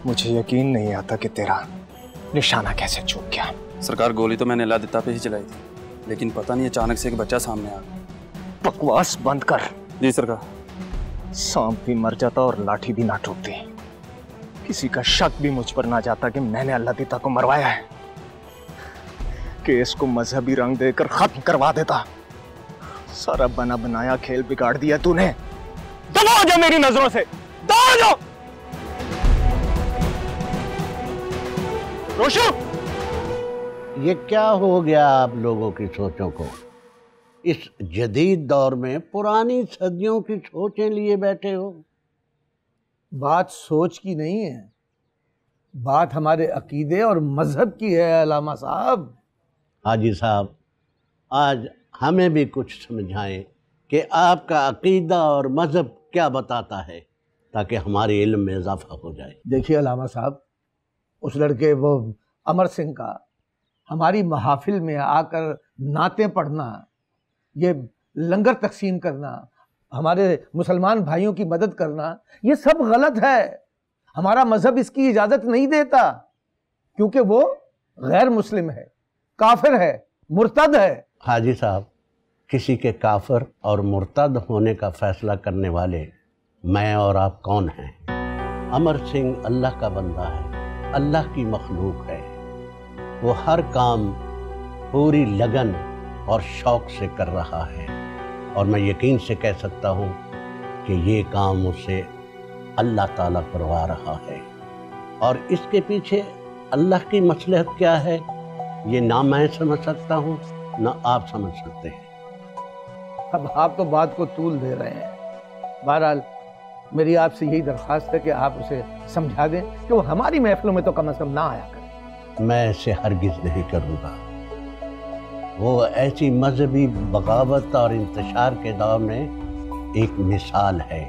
मुझे यकीन नहीं आता कि तेरा निशाना कैसे चूक गया। सरकार, गोली तो मैंने लादिता पे ही चलाई थी, लेकिन पता नहीं अचानक से एक बच्चा सामने आ गया। बकवास बंद कर। जी सरकार। सांप भी मर जाता और लाठी भी ना टूटती। किसी का शक भी मुझ पर ना जाता कि मैंने अल्लादिता को मरवाया है। केस को मजहबी रंग देकर खत्म करवा देता। सारा बना बनाया खेल बिगाड़ दिया तूने। दबा जा मेरी नजरों से, दबा जा। रोशु, ये क्या हो गया आप लोगों की सोचों को? इस जदीद दौर में पुरानी सदियों की सोचें लिए बैठे हो। बात सोच की नहीं है, बात हमारे अकीदे और मजहब की है अलामा साहब। हाजी साहब, आज हमें भी कुछ समझाएं कि आपका अकीदा और मजहब क्या बताता है, ताकि हमारे इल्म में इजाफा हो जाए। देखिए अलामा साहब, उस लड़के वो अमर सिंह का हमारी महफिल में आकर नातें पढ़ना, ये लंगर तकसीम करना, हमारे मुसलमान भाइयों की मदद करना, ये सब गलत है। हमारा मजहब इसकी इजाज़त नहीं देता, क्योंकि वो गैर मुस्लिम है, काफिर है, मुर्तद है। हाजी साहब, किसी के काफिर और मुर्तद होने का फैसला करने वाले मैं और आप कौन हैं? अमर सिंह अल्लाह का बंदा है, अल्लाह की मखलूक है। वो हर काम पूरी लगन और शौक से कर रहा है, और मैं यकीन से कह सकता हूँ कि ये काम उसे अल्लाह ताला करवा रहा है। और इसके पीछे अल्लाह की मसलहत क्या है, ये ना मैं समझ सकता हूँ ना आप समझ सकते हैं। अब आप तो बात को तूल दे रहे हैं। बहरहाल मेरी आपसे यही दरख्वास्त है कि आप उसे समझा दें कि वो हमारी महफिलों में तो कम से कम ना आया करे। मैं ऐसे हरगिज नहीं करूँगा। वो ऐसी मजहबी बगावत और इंतशार के दौर में एक मिसाल है।